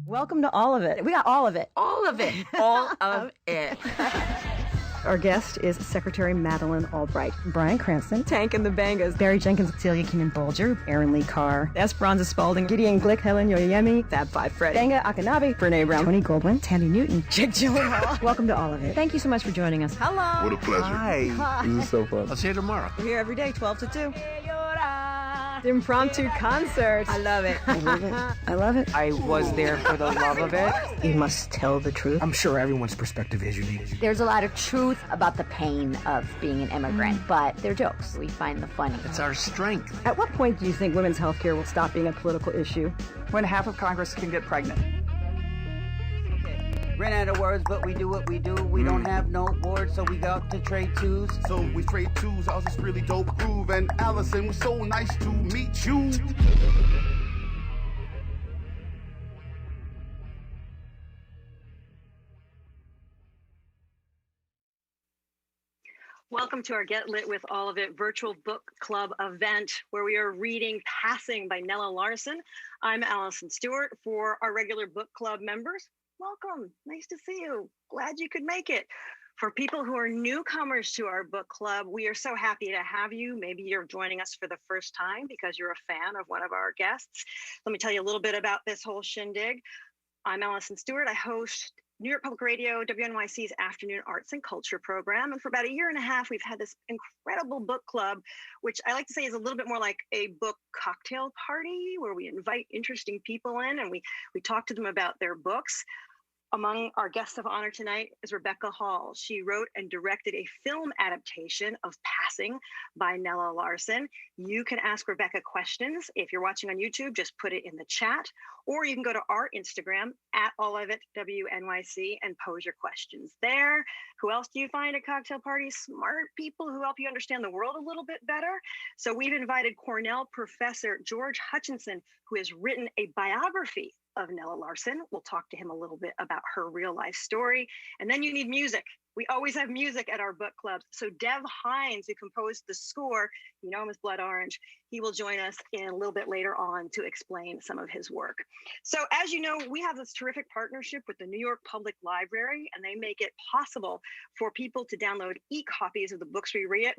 Welcome to all of it. We got all of it. All of it. All of it. Our guest is Secretary Madeleine Albright, Bryan Cranston, Tank and the Bangas, Barry Jenkins, Celia Keenan-Bolger, Aaron Lee Carr, Esperanza Spalding, Gideon Glick, Helen Yoyemi, Fab Five Freddy, Benga Akanabe, Brene Brown, Tony Goldwyn, Tandy Newton, Jake Gyllenhaal. Welcome to all of it. Thank you so much for joining us. Hello. What a pleasure. Hi. This is so fun. I'll see you tomorrow. We're here every day, 12 to 2. Impromptu concert. I love it. I love it. I love it. I was there for the love of it. You must tell the truth. I'm sure everyone's perspective is unique. There's a lot of truth about the pain of being an immigrant, but they're jokes. We find the funny. It's our strength. At what point do you think women's health care will stop being a political issue? When half of Congress can get pregnant. Ran out of words, but we do what we do. We don't have no board, so we got to trade twos. So we trade twos. I was this really dope groove, and Alison was so nice to meet you. Welcome to our Get Lit with All of It virtual book club event where we are reading Passing by Nella Larsen. I'm Alison Stewart. For our regular book club members, welcome. Nice to see you. Glad you could make it. For people who are newcomers to our book club, we are so happy to have you. Maybe you're joining us for the first time because you're a fan of one of our guests. Let me tell you a little bit about this whole shindig. I'm Alison Stewart. I host New York Public Radio, WNYC's Afternoon Arts and Culture program. And for about a year and a half, we've had this incredible book club, which I like to say is a little bit more like a book cocktail party where we invite interesting people in and we talk to them about their books. Among our guests of honor tonight is Rebecca Hall. She wrote and directed a film adaptation of Passing by Nella Larsen. You can ask Rebecca questions. If you're watching on YouTube, just put it in the chat, or you can go to our Instagram at allofitwnyc and pose your questions there. Who else do you find at cocktail parties? Smart people who help you understand the world a little bit better. So we've invited Cornell professor George Hutchinson, who has written a biography of Nella Larsen. We'll talk to him a little bit about her real life story. And then you need music. We always have music at our book clubs. So Dev Hynes, who composed the score, you know him as Blood Orange, he will join us in a little bit later on to explain some of his work. So as you know, we have this terrific partnership with the New York Public Library, and they make it possible for people to download e-copies of the books we read.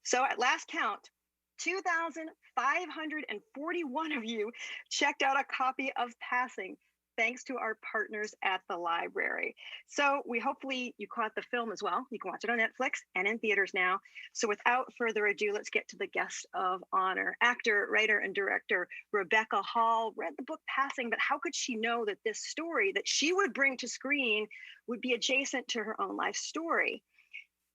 So at last count, 2,541 of you checked out a copy of Passing, thanks to our partners at the library. So hopefully you caught the film as well. You can watch it on Netflix and in theaters now. So without further ado, let's get to the guest of honor. Actor, writer, and director Rebecca Hall read the book Passing, but how could she know that this story that she would bring to screen would be adjacent to her own life story?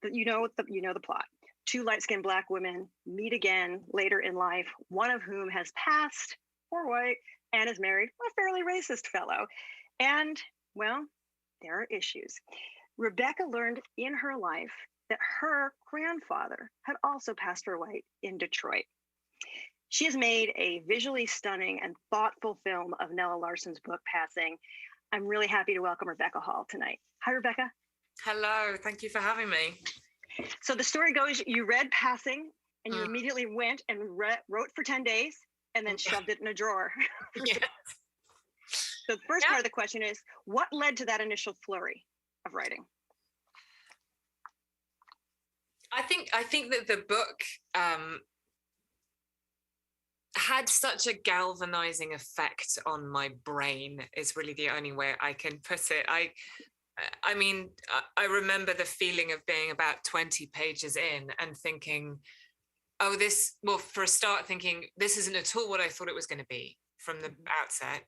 You know the plot. Two light-skinned Black women meet again later in life, one of whom has passed, or white, and is married a fairly racist fellow. And, well, there are issues. Rebecca learned in her life that her grandfather had also passed for white in Detroit. She has made a visually stunning and thoughtful film of Nella Larsen's book, Passing. I'm really happy to welcome Rebecca Hall tonight. Hi, Rebecca. Hello, thank you for having me. So the story goes, you read Passing and you immediately went and wrote for 10 days and then shoved it in a drawer. Yeah. So the first part of the question is, what led to that initial flurry of writing? I think that the book had such a galvanizing effect on my brain is really the only way I can put it. I mean, I remember the feeling of being about 20 pages in and thinking, for a start thinking, this isn't at all what I thought it was going to be from the outset.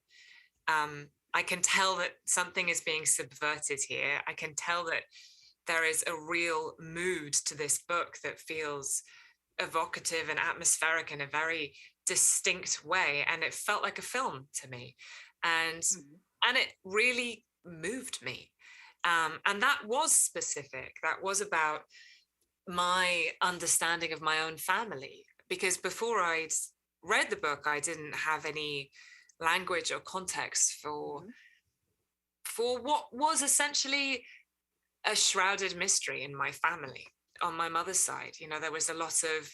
I can tell that something is being subverted here. I can tell that there is a real mood to this book that feels evocative and atmospheric in a very distinct way, and it felt like a film to me, and it really moved me, and that was specific. That was about my understanding of my own family, because before I'd read the book, I didn't have any language or context for what was essentially a shrouded mystery in my family. On my mother's side, you know, there was a lot of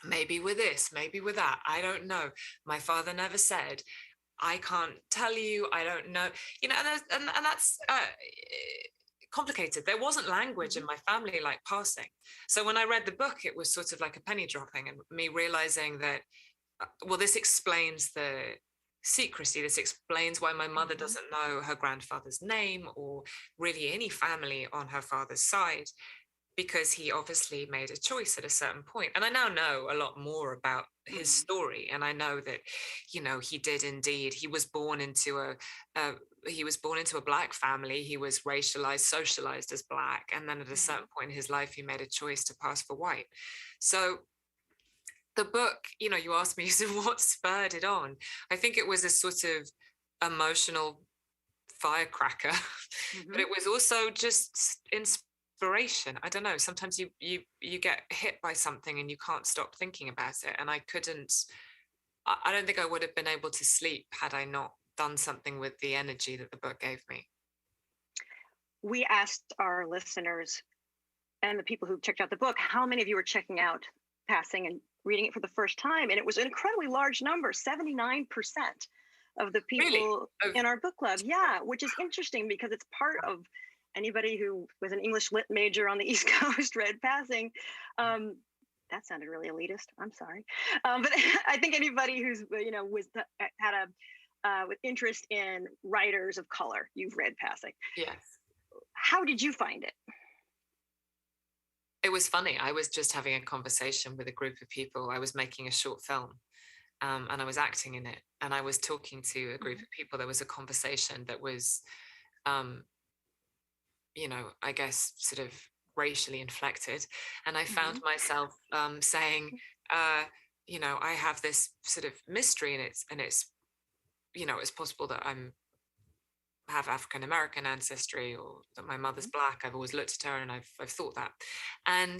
maybe with this, maybe with that, I don't know. My father never said, I can't tell you, I don't know, you know, and that's complicated. There wasn't language in my family like passing. So when I read the book, it was sort of like a penny dropping, and me realizing that, well, this explains the secrecy. This explains why my mother doesn't know her grandfather's name or really any family on her father's side, because he obviously made a choice at a certain point. And I now know a lot more about his story. And I know that, you know, he did indeed, he was born into a Black family. He was racialized, socialized as Black. And then at a certain point in his life, he made a choice to pass for white. So the book, you know, you asked me, so what spurred it on? I think it was a sort of emotional firecracker, but it was also just inspiration. I don't know, sometimes you get hit by something and you can't stop thinking about it, and I don't think I would have been able to sleep had I not done something with the energy that the book gave me. We asked our listeners and the people who checked out the book, how many of you were checking out Passing and reading it for the first time? And it was an incredibly large number, 79% of the people in our book club. Yeah, which is interesting because it's part of anybody who was an English lit major on the East Coast read Passing. That sounded really elitist. I'm sorry. But I think anybody who's, you know, had a with interest in writers of color, you've read Passing. Yes. How did you find it? It was funny. I was just having a conversation with a group of people. I was making a short film, and I was acting in it. And I was talking to a group of people. There was a conversation that was, you know, I guess sort of racially inflected. And I found myself saying, you know, I have this sort of mystery, and it's, you know, it's possible that have African-American ancestry, or that my mother's Black. I've always looked at her and I've thought that. And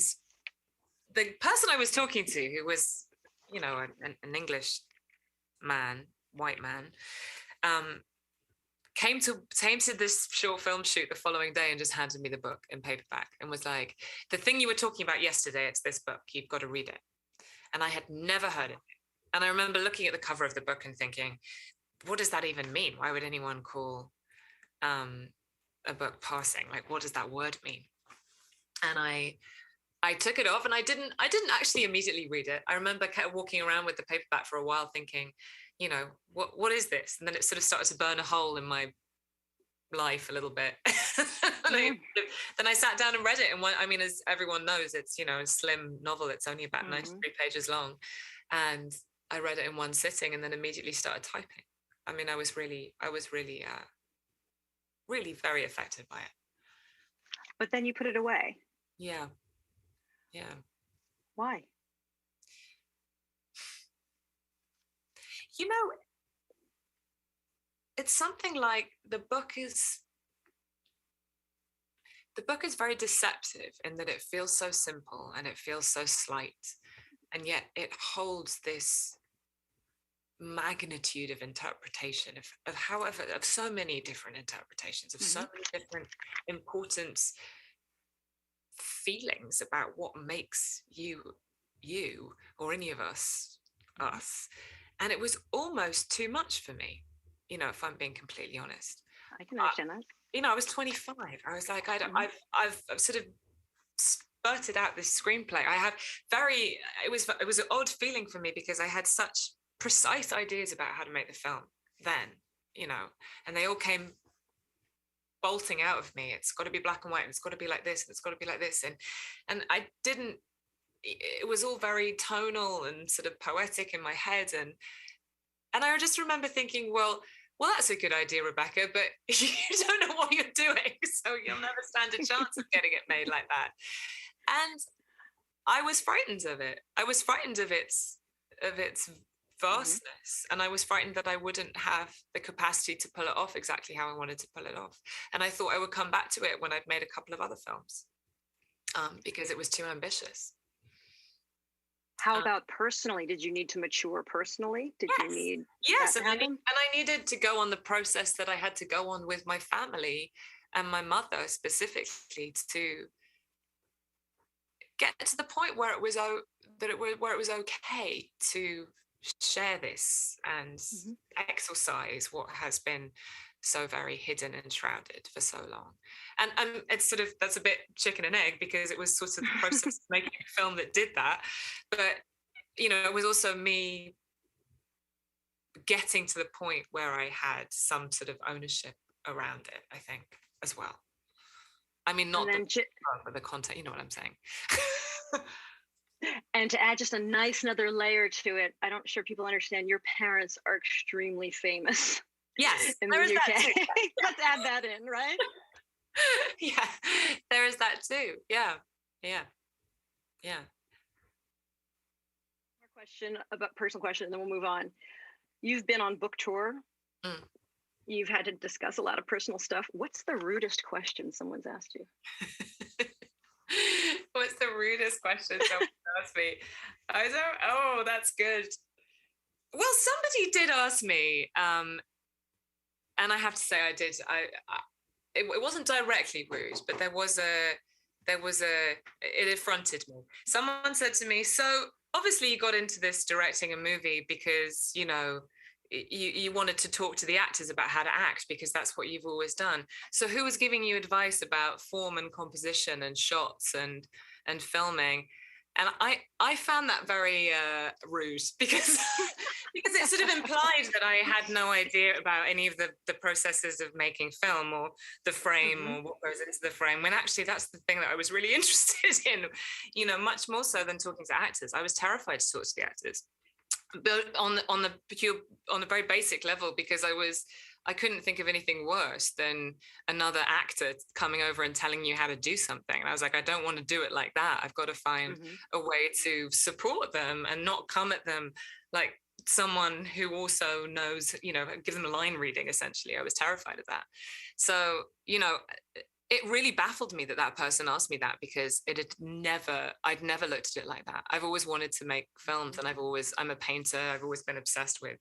the person I was talking to, who was, you know, an English man, white man, came to this short film shoot the following day and just handed me the book in paperback and was like, the thing you were talking about yesterday, it's this book, you've got to read it. And I had never heard it. And I remember looking at the cover of the book and thinking, what does that even mean? Why would anyone call a book Passing? Like, what does that word mean? And I took it off, and I didn't actually immediately read it. I remember kept walking around with the paperback for a while thinking, you know, what is this? And then it sort of started to burn a hole in my life a little bit. Then I sat down and read it, and I mean, as everyone knows, it's, you know, a slim novel. It's only about 93 pages long, and I read it in one sitting and then immediately started typing. I mean, I was really very affected by it. But then you put it away. Yeah. Why? You know, it's something like the book is very deceptive in that it feels so simple and it feels so slight, and yet it holds this magnitude of interpretation of so many different interpretations, of so many different important feelings about what makes you or any of us. And it was almost too much for me, you know, if I'm being completely honest. I can understand that. You know, I was 25. I was like, I've sort of spurted out this screenplay. It was an odd feeling for me because I had such precise ideas about how to make the film then, you know, and they all came bolting out of me. It's got to be black and white, and it's got to be like this, and it's got to be like this, and I didn't. It was all very tonal and sort of poetic in my head, and I just remember thinking, well, well, that's a good idea, Rebecca, but you don't know what you're doing, so you'll never stand a chance of getting it made like that. And I was frightened of it. I was frightened of its vastness, and I was frightened that I wouldn't have the capacity to pull it off exactly how I wanted to pull it off. And I thought I would come back to it when I'd made a couple of other films, because it was too ambitious. How about personally? Did you need to mature personally? Did you need and I needed to go on the process that I had to go on with my family and my mother specifically to get to the point where it was okay to share this and exorcise what has been so very hidden and shrouded for so long. And it's sort of, that's a bit chicken and egg, because it was sort of the process of making a film that did that. But, you know, it was also me getting to the point where I had some sort of ownership around it, I think, as well. I mean, not the content, you know what I'm saying. And to add just a nice another layer to it, I'm not sure people understand, your parents are extremely famous. Yes, in the UK. Let's add that in, right? Yeah, there is that too. Yeah. Personal question, and then we'll move on. You've been on book tour. You've had to discuss a lot of personal stuff. What's the rudest question someone's asked you? What's the rudest question someone asked me? That's good. Well, somebody did ask me, and I have to say I did. It wasn't directly rude, but it affronted me. Someone said to me, so obviously you got into this directing a movie because, you know, you wanted to talk to the actors about how to act, because that's what you've always done. So who was giving you advice about form and composition and shots and filming? And I found that very rude, because because it sort of implied that I had no idea about any of the processes of making film, or the frame, or what goes into the frame, when actually that's the thing that I was really interested in, you know, much more so than talking to actors. I was terrified to talk to the actors, but on the very basic level, because I couldn't think of anything worse than another actor coming over and telling you how to do something. And I was like, I don't want to do it like that. I've got to find a way to support them and not come at them like someone who also knows, you know, give them a line reading, essentially. I was terrified of that. So, you know, it really baffled me that person asked me that, because I'd never looked at it like that. I've always wanted to make films, and I'm a painter. I've always been obsessed with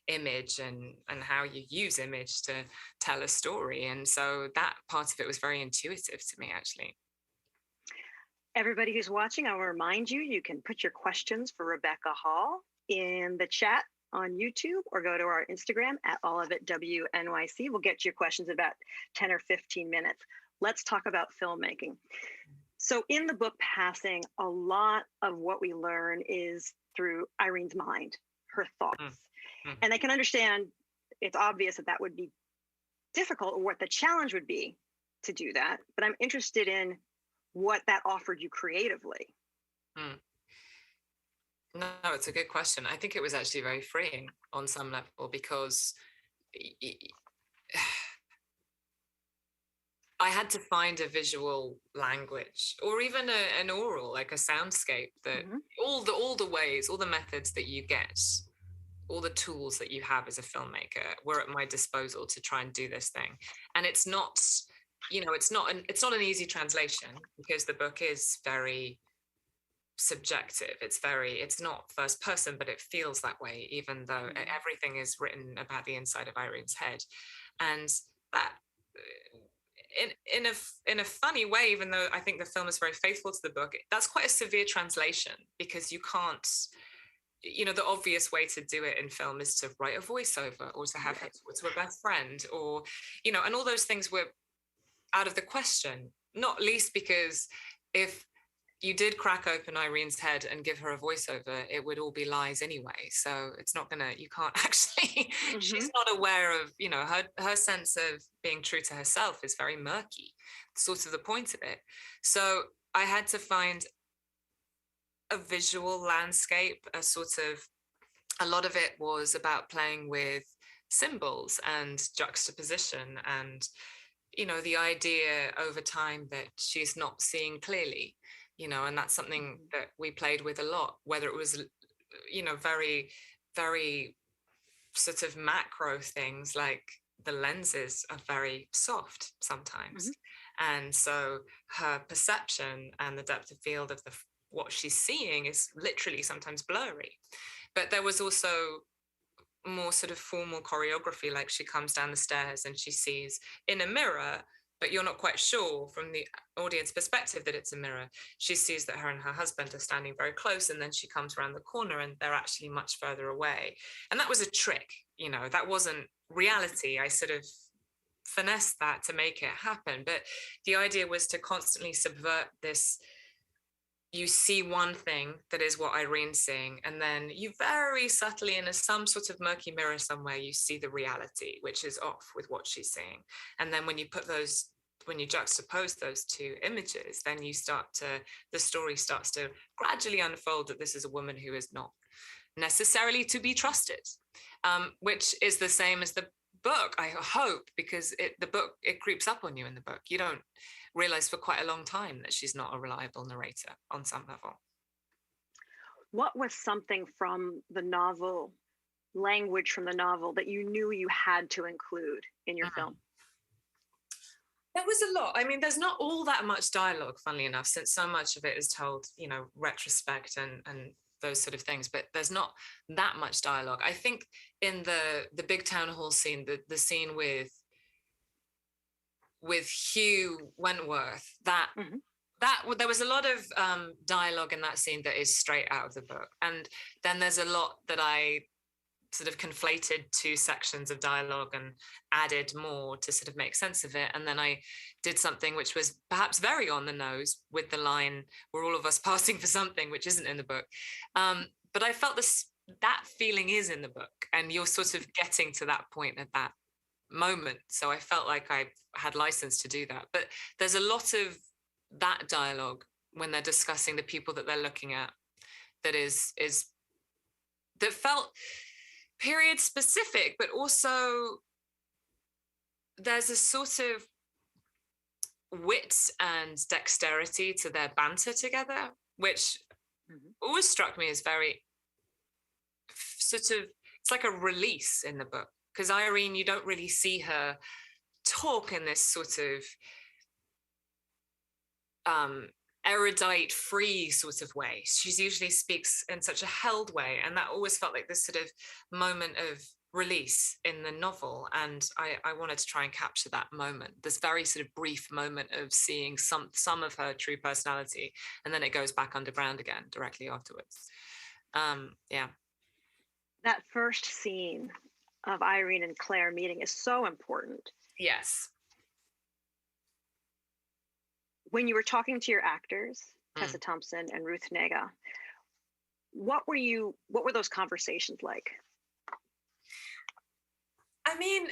image and how you use image to tell a story. And so that part of it was very intuitive to me, actually. Everybody who's watching, I will remind you, you can put your questions for Rebecca Hall in the chat on YouTube, or go to our Instagram at allofitwnyc. We'll get to your questions in about 10 or 15 minutes. Let's talk about filmmaking. So in the book Passing, a lot of what we learn is through Irene's mind, her thoughts. And I can understand, it's obvious that would be difficult, or what the challenge would be to do that. But I'm interested in what that offered you creatively. No, it's a good question. I think it was actually very freeing on some level, because I had to find a visual language, or even an oral, like a soundscape, that all the ways, all the methods that you get, all the tools that you have as a filmmaker were at my disposal to try and do this thing. And it's not, you know, it's not an easy translation, because the book is very subjective. It's not first person, but it feels that way, even though everything is written about the inside of Irene's head. And that, in a funny way, even though I think the film is very faithful to the book, that's quite a severe translation, because you can't, you know, the obvious way to do it in film is to write a voiceover, or to have it to a best friend, or, you know, and all those things were out of the question, not least because if you did crack open Irene's head and give her a voiceover, it would all be lies anyway. So it's not you can't actually, she's not aware of, you know, her sense of being true to herself is very murky, sort of the point of it. So I had to find a visual landscape, a lot of it was about playing with symbols and juxtaposition and, you know, the idea over time that she's not seeing clearly, you know, and that's something that we played with a lot, whether it was, you know, very, very sort of macro things like the lenses are very soft sometimes. And so her perception and the depth of field of what she's seeing is literally sometimes blurry. But there was also more sort of formal choreography, like she comes down the stairs and she sees in a mirror, but you're not quite sure from the audience perspective that it's a mirror. She sees that her and her husband are standing very close, and then she comes around the corner and they're actually much further away. And that was a trick, you know, that wasn't reality. I sort of finessed that to make it happen. But the idea was to constantly subvert this. You see one thing that is what Irene's seeing, and then you very subtly, in some sort of murky mirror somewhere, you see the reality, which is off with what she's seeing. And then when you juxtapose those two images, then the story starts to gradually unfold that this is a woman who is not necessarily to be trusted, which is the same as the book, I hope, because it creeps up on you in the book. You don't realize for quite a long time that she's not a reliable narrator on some level. What was something from the novel, language from the novel, that you knew you had to include in your film? There was a lot. I mean, there's not all that much dialogue, funnily enough, since so much of it is told, you know, retrospect and those sort of things, but there's not that much dialogue. I think in the big town hall scene, the scene with Hugh Wentworth, that there was a lot of dialogue in that scene that is straight out of the book. And then there's a lot that I sort of conflated two sections of dialogue and added more to sort of make sense of it. And then I did something which was perhaps very on the nose with the line, "We're all of us passing for something," which isn't in the book. But I felt that feeling is in the book, and you're sort of getting to that point at that moment. So I felt like I had license to do that. But there's a lot of that dialogue when they're discussing the people that they're looking at that felt period specific, but also there's a sort of wit and dexterity to their banter together, which always struck me as very sort of, it's like a release in the book. Because Irene, you don't really see her talk in this sort of erudite, free sort of way. She usually speaks in such a held way, and that always felt like this sort of moment of release in the novel. And I wanted to try and capture that moment, this very sort of brief moment of seeing some of her true personality, and then it goes back underground again directly afterwards. Yeah. That first scene of Irene and Claire meeting is so important. Yes. When you were talking to your actors, Tessa Thompson and Ruth Negga, what were those conversations like? I mean,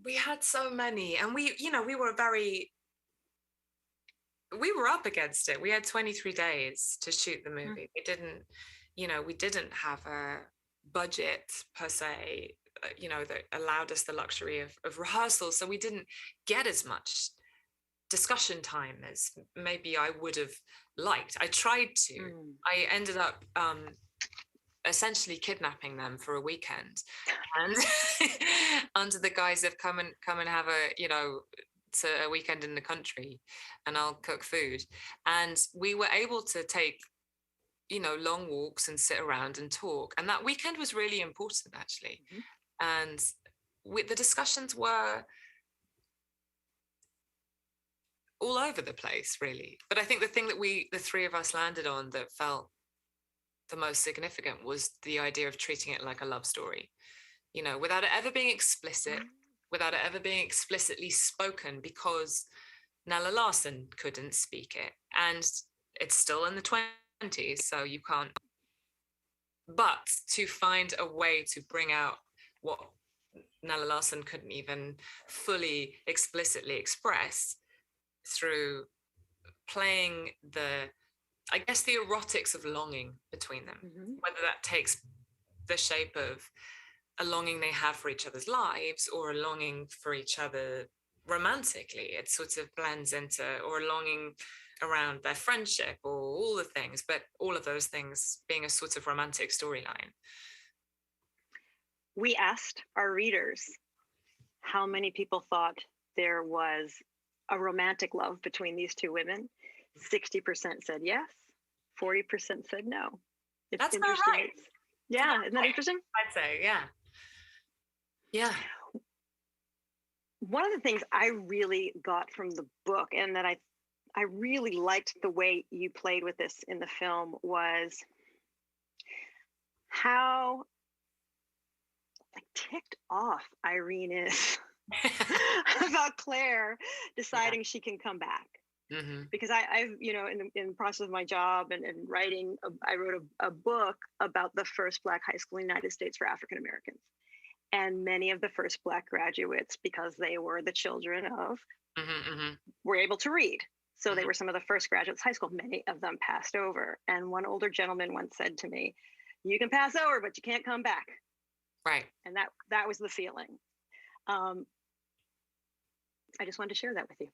we had so many, and we were up against it. We had 23 days to shoot the movie. We didn't have a budget per se, that allowed us the luxury of rehearsals. So we didn't get as much discussion time as maybe I would have liked. I tried to. I ended up essentially kidnapping them for a weekend, and under the guise of come and have a weekend in the country, and I'll cook food. And we were able to take long walks and sit around and talk, and that weekend was really important, actually. And the discussions were all over the place, really. But I think the thing that the three of us landed on that felt the most significant was the idea of treating it like a love story, without it ever being explicit, without it ever being explicitly spoken, because Nella Larsen couldn't speak it, and it's still in the 20s, so you can't. But to find a way to bring out what Nella Larsen couldn't even fully explicitly express through playing the erotics of longing between them, whether that takes the shape of a longing they have for each other's lives, or a longing for each other romantically. It sort of blends into, or a longing around their friendship, or all the things, but all of those things being a sort of romantic storyline. We asked our readers how many people thought there was a romantic love between these two women. 60% said yes, 40% said no. It's That's interesting. about right. Yeah, isn't that interesting? I'd say, yeah. Yeah. One of the things I really got from the book, and that I really liked the way you played with this in the film, was how like ticked off Irene is about Claire deciding she can come back. Mm-hmm. Because I've, in the process of my job and writing, I wrote a book about the first Black high school in the United States for African Americans. And many of the first Black graduates, because they were the children of, were able to read. So they were some of the first graduates of high school. Many of them passed over. And one older gentleman once said to me, "You can pass over, but you can't come back." Right. And that was the feeling. I just wanted to share that with you.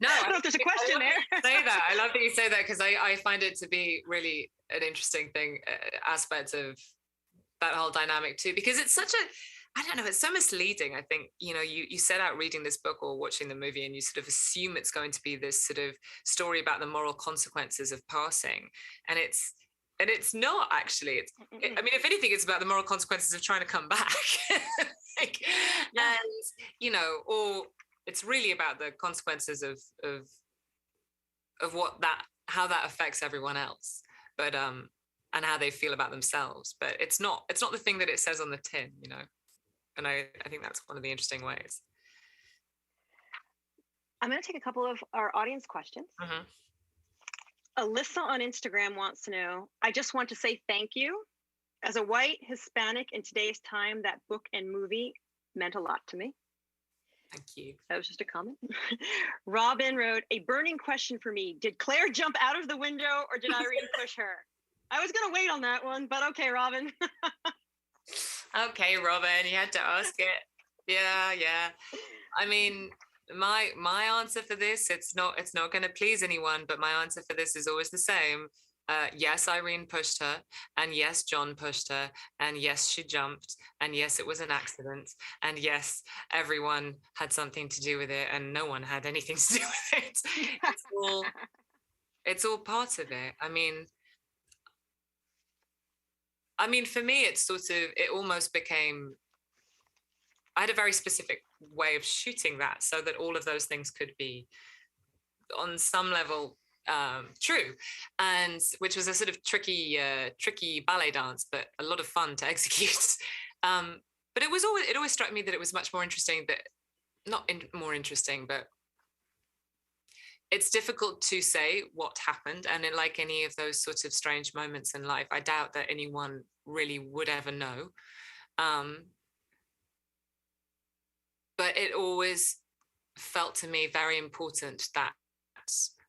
No, I don't know if there's a question there. Say that. I love that you say that, because I find it to be really an interesting thing, aspect of that whole dynamic too, because it's such a, I don't know, it's so misleading. I think, you set out reading this book or watching the movie and you sort of assume it's going to be this sort of story about the moral consequences of passing. And it's not actually. I mean, if anything, it's about the moral consequences of trying to come back. And, or it's really about the consequences of how that affects everyone else, but and how they feel about themselves. But it's not the thing that it says on the tin, and I think that's one of the interesting ways. I'm going to take a couple of our audience questions. Alyssa on Instagram wants to know, "I just want to say thank you. As a white Hispanic in today's time, that book and movie meant a lot to me." Thank you. That was just a comment. Robin wrote, "A burning question for me. Did Claire jump out of the window or did Irene push her?" I was going to wait on that one, but okay, Robin. Okay, Robin, you had to ask it. Yeah. I mean, my answer for this, it's not going to please anyone, but my answer for this is always the same. Yes, Irene pushed her, and yes, John pushed her, and yes, she jumped, and yes, it was an accident, and yes, everyone had something to do with it, and no one had anything to do with it. It's all part of it. I mean, for me, it's it almost became, I had a very specific way of shooting that so that all of those things could be, on some level, true, and which was a sort of tricky ballet dance, but a lot of fun to execute. But it always struck me that it was much more interesting, more interesting, but it's difficult to say what happened. And like any of those sorts of strange moments in life, I doubt that anyone really would ever know. But it always felt to me very important that,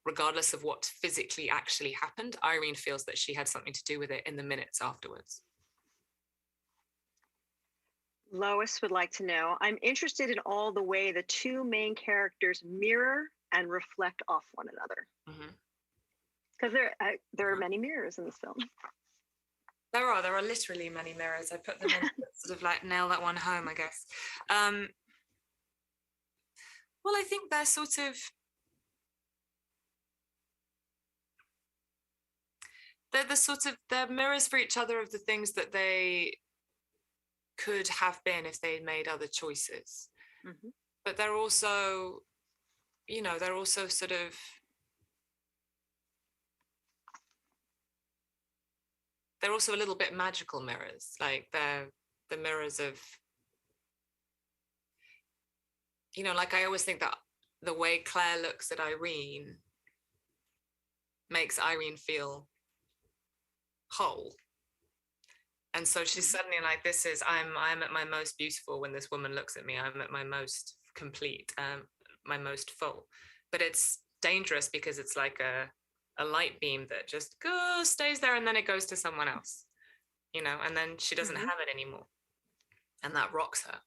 regardless of what physically actually happened, Irene feels that she had something to do with it in the minutes afterwards. Lois would like to know, "I'm interested in all the way the two main characters mirror and reflect off one another." Because there are many mirrors in this film. There are literally many mirrors. I put them in to sort of like nail that one home, I guess. Well, I think they're sort of, they're mirrors for each other of the things that they could have been if they'd made other choices. But they're also, sort of, they're also a little bit magical mirrors. Like they're the mirrors of, like I always think that the way Claire looks at Irene makes Irene feel whole. And so she's suddenly like, I'm at my most beautiful when this woman looks at me. I'm at my most complete, my most full. But it's dangerous because it's like a light beam that just stays there, and then it goes to someone else, and then she doesn't have it anymore. and that rocks her.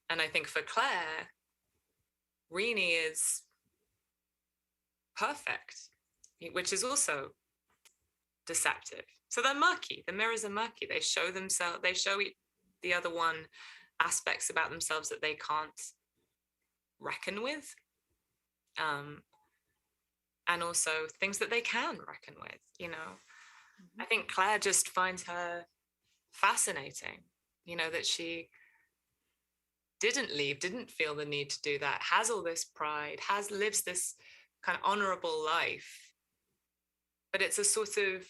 And I think for Claire, Renee is perfect, which is also deceptive. So they're murky. The mirrors are murky. They show the other one aspects about themselves that they can't reckon with, and also things that they can reckon with, you know. I think Claire just finds her fascinating, you know, that she didn't leave, didn't feel the need to do that, has all this pride, lives this kind of honorable life, but it's a sort of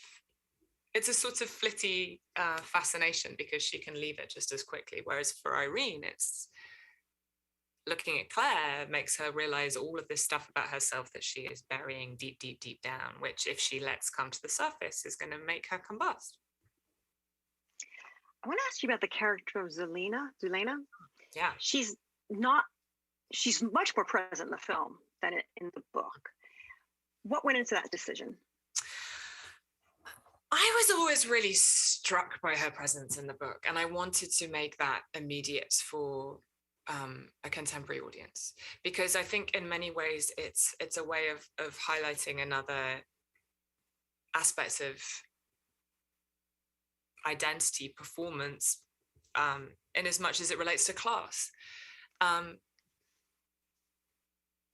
flitty fascination because she can leave it just as quickly. Whereas for Irene, it's looking at Claire makes her realize all of this stuff about herself that she is burying deep, deep, deep down, which if she lets come to the surface is going to make her combust. I want to ask you about the character of Zulena. Yeah. She's much more present in the film than in the book. What went into that decision? I was always really struck by her presence in the book, and I wanted to make that immediate for a contemporary audience, because I think in many ways it's a way of highlighting another aspect of identity performance, in as much as it relates to class,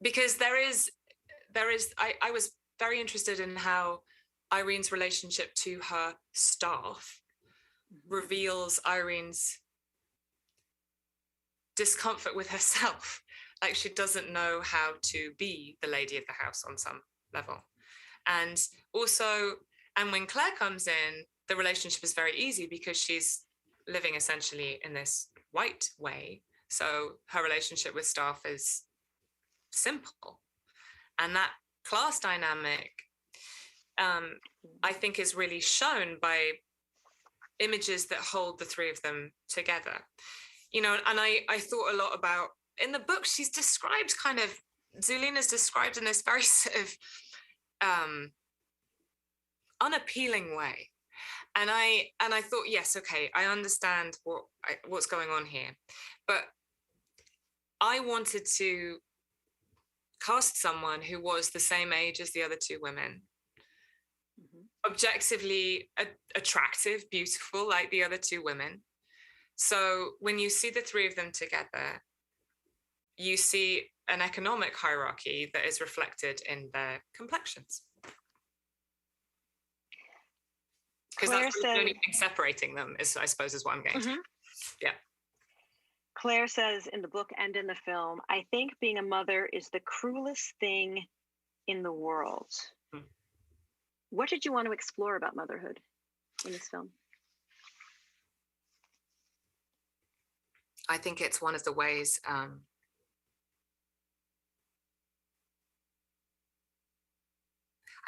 because I was very interested in how Irene's relationship to her staff reveals Irene's discomfort with herself. Like, she doesn't know how to be the lady of the house on some level. And also, and when Claire comes in, the relationship is very easy because she's living essentially in this white way. So her relationship with staff is simple. And that class dynamic, I think, is really shown by images that hold the three of them together. You know, and I thought a lot about, in the book, she's described Zulena's described in this very sort of unappealing way. And I thought, yes, okay, I understand what's going on here. But I wanted to cast someone who was the same age as the other two women, objectively attractive, beautiful, like the other two women. So when you see the three of them together, you see an economic hierarchy that is reflected in their complexions. Because that's the only thing separating them, I suppose, is what I'm getting to. Yeah. Claire says in the book and in the film, I think being a mother is the cruelest thing in the world. What did you want to explore about motherhood in this film? I think it's one of the ways I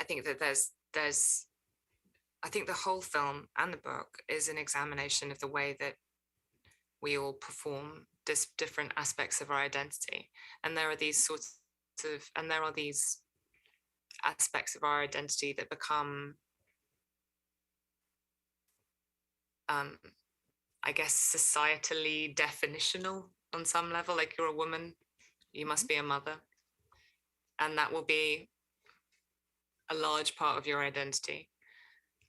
think that there's I think the whole film and the book is an examination of the way that we all perform different aspects of our identity. And there are these these aspects of our identity that become, I guess, societally definitional on some level. Like, you're a woman, you must be a mother. And that will be a large part of your identity.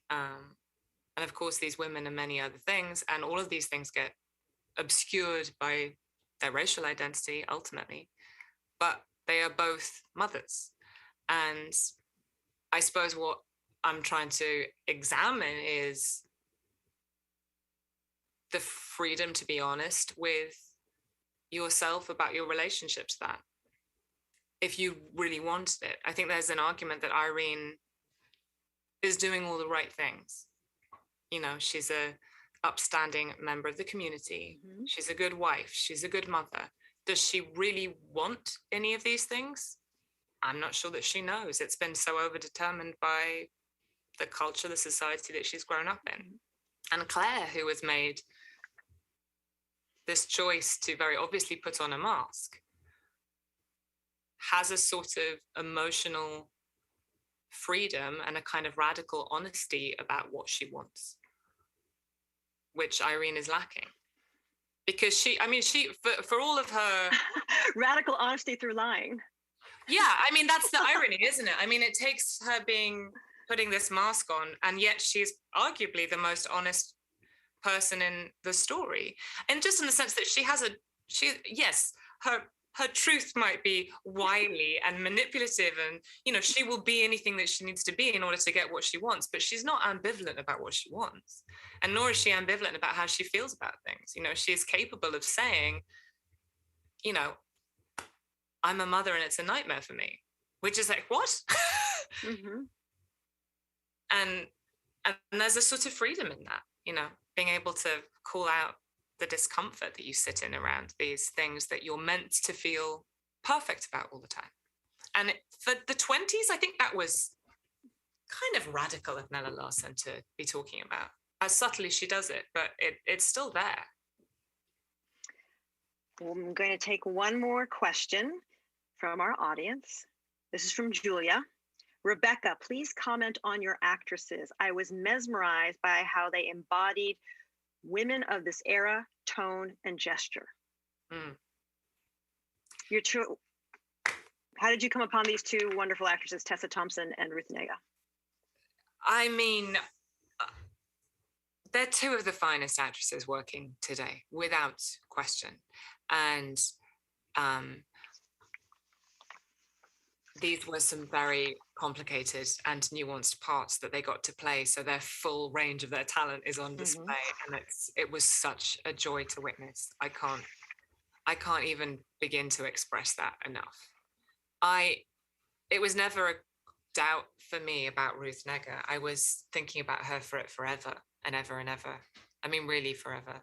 And of course, these women are many other things, and all of these things get obscured by their racial identity ultimately, but they are both mothers. And I suppose what I'm trying to examine is the freedom to be honest with yourself about your relationship to that, if you really wanted it. I think there's an argument that Irene is doing all the right things. You know, she's a upstanding member of the community. She's a good wife. She's a good mother. Does she really want any of these things? I'm not sure that she knows. It's been so overdetermined by the culture, the society that she's grown up in. And Claire, who has made this choice to very obviously put on a mask, has a sort of emotional freedom and a kind of radical honesty about what she wants, which Irene is lacking. because she for all of her radical honesty through lying. Yeah, I mean, that's the irony, isn't it? I mean, it takes her putting this mask on, and yet she's arguably the most honest person in the story. And just in the sense that her truth might be wily and manipulative, and, you know, she will be anything that she needs to be in order to get what she wants, but she's not ambivalent about what she wants. And nor is she ambivalent about how she feels about things. You know, she is capable of saying, you know, I'm a mother and it's a nightmare for me, which is like, what? Mm-hmm. And there's a sort of freedom in that, you know, being able to call out the discomfort that you sit in around these things that you're meant to feel perfect about all the time. And for the 20s, I think that was kind of radical of Nella Larsen to be talking about. As subtly she does it, but it's still there. Well, I'm going to take one more question from our audience. This is from Julia. Rebecca, please comment on your actresses. I was mesmerized by how they embodied women of this era, tone, and gesture. How did you come upon these two wonderful actresses, Tessa Thompson and Ruth Negga? I mean, they're two of the finest actresses working today, without question. And these were some very complicated and nuanced parts that they got to play. So their full range of their talent is on display. And it was such a joy to witness. I can't even begin to express that enough. It was never a doubt for me about Ruth Negga. I was thinking about her for it forever and ever and ever. I mean, really forever.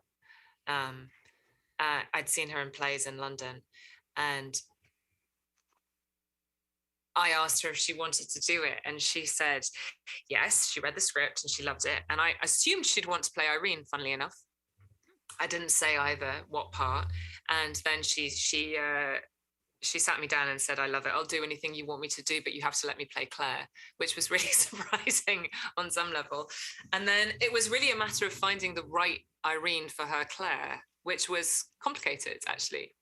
I'd seen her in plays in London, and I asked her if she wanted to do it, and she said yes. She read the script and she loved it, and I assumed she'd want to play Irene, funnily enough. I didn't say either what part, and then she sat me down and said, I love it, I'll do anything you want me to do, but you have to let me play Claire, which was really surprising on some level. And then it was really a matter of finding the right Irene for her Claire, which was complicated, actually.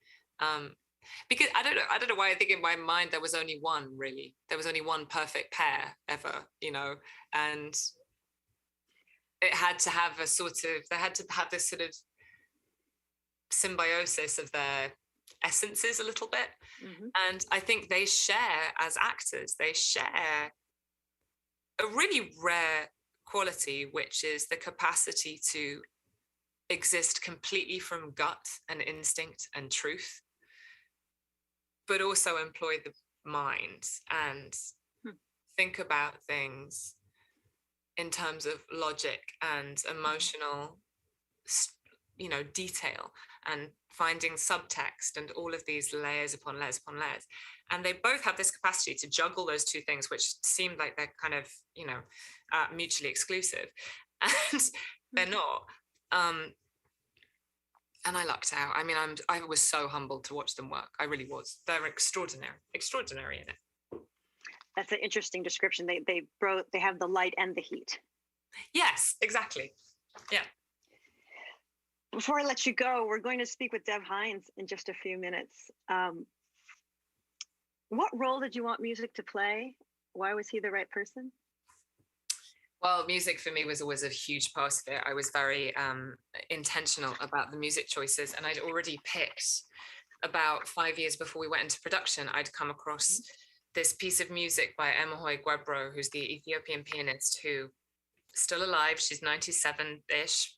Because I don't know why I think in my mind there was only one, really. There was only one perfect pair ever, you know, and it had to have this sort of symbiosis of their essences a little bit. And I think they share, as actors, they share a really rare quality, which is the capacity to exist completely from gut and instinct and truth, but also employ the mind and think about things in terms of logic and emotional, you know, detail, and finding subtext and all of these layers upon layers upon layers. And they both have this capacity to juggle those two things, which seem like they're kind of, you know, mutually exclusive. And they're not. And I lucked out. I mean, I was so humbled to watch them work. I really was. They're extraordinary in it. That's an interesting description. They have the light and the heat. Yes, exactly. Yeah. Before I let you go, we're going to speak with Dev Hynes in just a few minutes. What role did you want music to play? Why was he the right person? Well, music for me was always a huge part of it. I was very intentional about the music choices, and I'd already picked, about 5 years before we went into production, I'd come across this piece of music by Emehoy Gwebro, who's the Ethiopian pianist who still alive. She's 97-ish.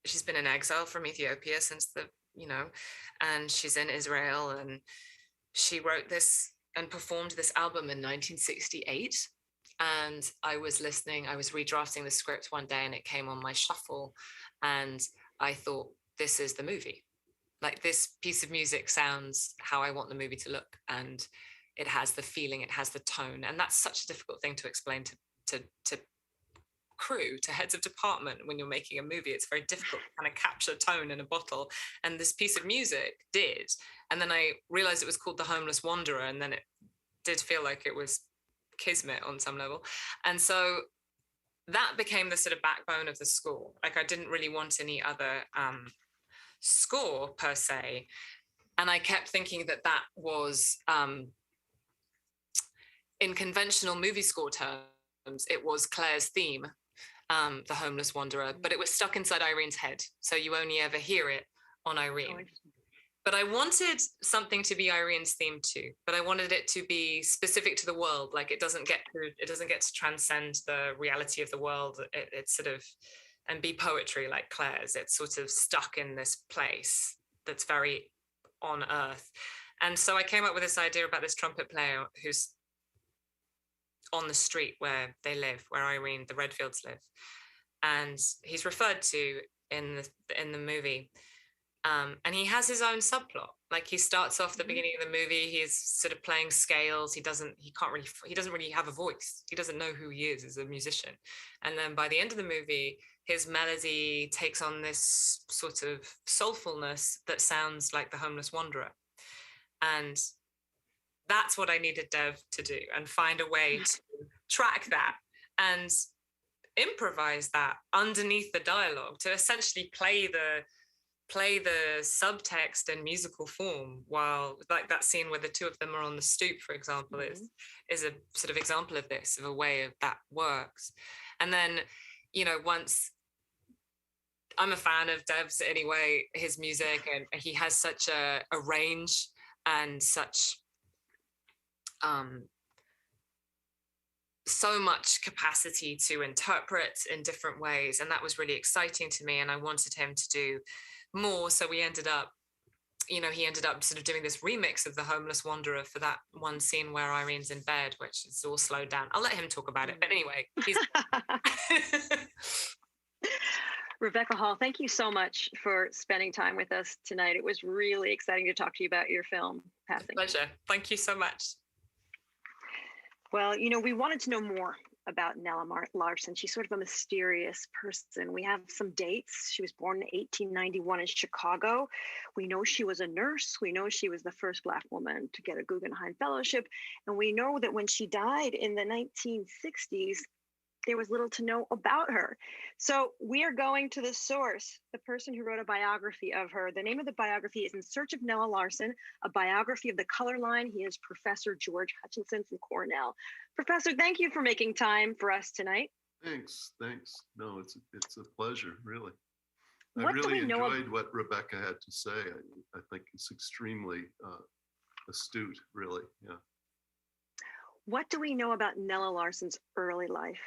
She's been in exile from Ethiopia since and she's in Israel, and she wrote this and performed this album in 1968. And I was redrafting the script one day, and it came on my shuffle, and I thought, this is the movie. Like, this piece of music sounds how I want the movie to look, and it has the feeling, it has the tone, and that's such a difficult thing to explain to crew, to heads of department. When you're making a movie, it's very difficult to kind of capture tone in a bottle, and this piece of music did. And then I realized it was called The Homeless Wanderer, and then it did feel like it was kismet on some level. And so that became the sort of backbone of the score. Like I didn't really want any other score per se. And I kept thinking that that was, in conventional movie score terms, it was Claire's theme, The Homeless Wanderer, but it was stuck inside Irene's head. So you only ever hear it on Irene. But I wanted something to be Irene's theme too, but I wanted it to be specific to the world. Like it doesn't get to transcend the reality of the world. It's sort of, and be poetry like Claire's. It's sort of stuck in this place that's very on earth. And so I came up with this idea about this trumpet player who's on the street where they live, where Irene, the Redfields live. And he's referred to in the movie. And he has his own subplot. Like he starts off the beginning of the movie, he's sort of playing scales. He doesn't really have a voice. He doesn't know who he is as a musician. And then by the end of the movie, his melody takes on this sort of soulfulness that sounds like The Homeless Wanderer. And that's what I needed Dev to do, and find a way to track that and improvise that underneath the dialogue to essentially play the subtext in musical form, while like that scene where the two of them are on the stoop, for example, is a sort of example of this, of a way of that works. And then, you know, once I'm a fan of Dev's anyway, his music, and he has such a range and such so much capacity to interpret in different ways, and that was really exciting to me, and I wanted him to do more. So he ended up sort of doing this remix of The Homeless Wanderer for that one scene where Irene's in bed, which is all slowed down. I'll let him talk about it, but anyway, he's Rebecca Hall, thank you so much for spending time with us tonight. It was really exciting to talk to you about your film, Passing. Pleasure. Thank you so much. Well, you know, we wanted to know more about Nella Larsen. She's sort of a mysterious person. We have some dates. She was born in 1891 in Chicago. We know she was a nurse. We know she was the first Black woman to get a Guggenheim Fellowship. And we know that when she died in the 1960s, there was little to know about her. So we are going to the source, the person who wrote a biography of her. The name of the biography is In Search of Nella Larsen, a biography of the color line. He is Professor George Hutchinson from Cornell. Professor, thank you for making time for us tonight. Thanks. No, it's a pleasure, really. What I really enjoyed what Rebecca had to say. I think it's extremely astute, really, yeah. What do we know about Nella Larsen's early life?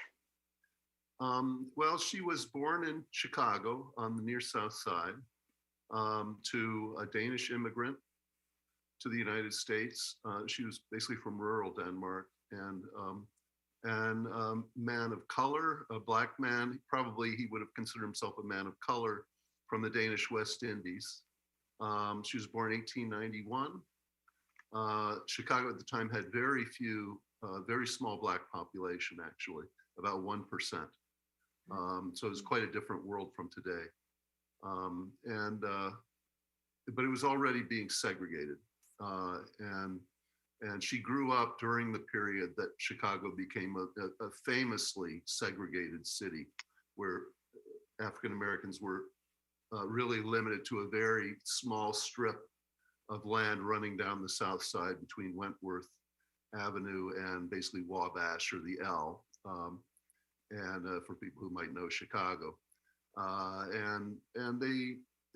Well, she was born in Chicago on the near South Side to a Danish immigrant to the United States. She was basically from rural Denmark, and man of color, a Black man. Probably he would have considered himself a man of color from the Danish West Indies. She was born in 1891. Chicago at the time had very few, very small Black population, actually, about 1%. So it was quite a different world from today. But it was already being segregated. And she grew up during the period that Chicago became a famously segregated city, where African Americans were really limited to a very small strip of land running down the South Side between Wentworth Avenue and basically Wabash, or the L. And for people who might know Chicago,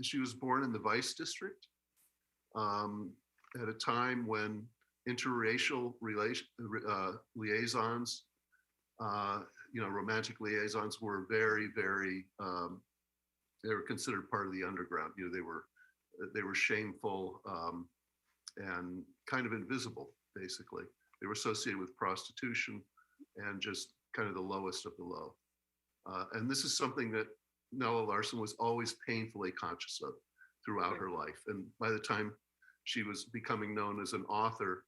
she was born in the Vice District at a time when interracial liaisons, romantic liaisons were very, very. They were considered part of the underground. You know, they were shameful and kind of invisible. Basically, they were associated with prostitution and just kind of the lowest of the low. And this is something that Nella Larsen was always painfully conscious of throughout her life. And by the time she was becoming known as an author,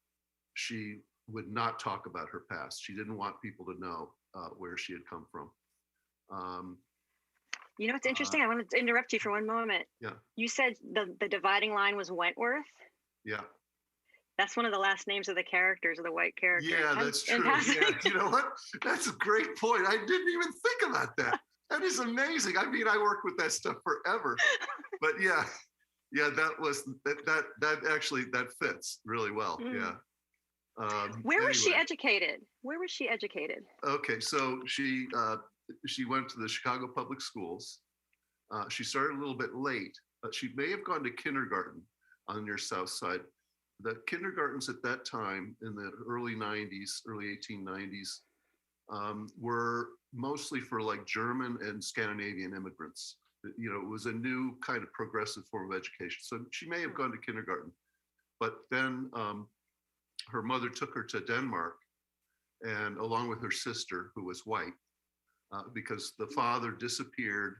she would not talk about her past. She didn't want people to know where she had come from. You know, it's interesting. I want to interrupt you for one moment. Yeah. You said the dividing line was Wentworth. Yeah. That's one of the last names of the characters, of the white character. Yeah, that's true. Yeah, you know what? That's a great point. I didn't even think about that. That is amazing. I mean, I worked with that stuff forever, but yeah, that actually that fits really well. Yeah. Where was she educated? Where was she educated? Okay, so she went to the Chicago Public Schools. She started a little bit late. She may have gone to kindergarten on your South Side. The kindergartens at that time in the early 90s, early 1890s, were mostly for like German and Scandinavian immigrants. You know, it was a new kind of progressive form of education. So she may have gone to kindergarten, but then her mother took her to Denmark, and along with her sister, who was white, because the father disappeared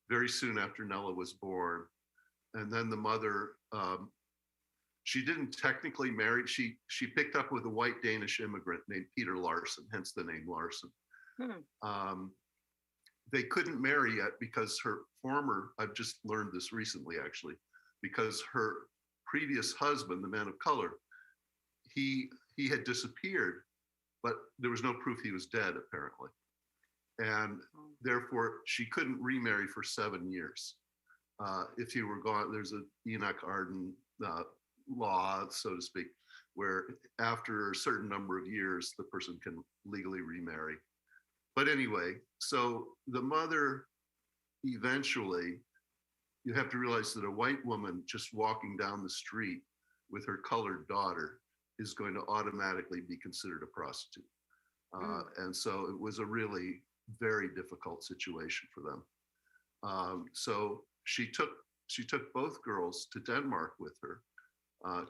very soon after Nella was born. And then the mother, she didn't technically marry. She picked up with a white Danish immigrant named Peter Larsen, hence the name Larsen. They couldn't marry yet because her former, I've just learned this recently actually, because her previous husband, the man of color, he had disappeared, but there was no proof he was dead apparently. And therefore she couldn't remarry for 7 years. If he were gone, there's a Enoch Arden law, so to speak, where after a certain number of years, the person can legally remarry. But anyway, so the mother eventually, you have to realize that a white woman just walking down the street with her colored daughter is going to automatically be considered a prostitute. And so it was a really very difficult situation for them. So she took both girls to Denmark with her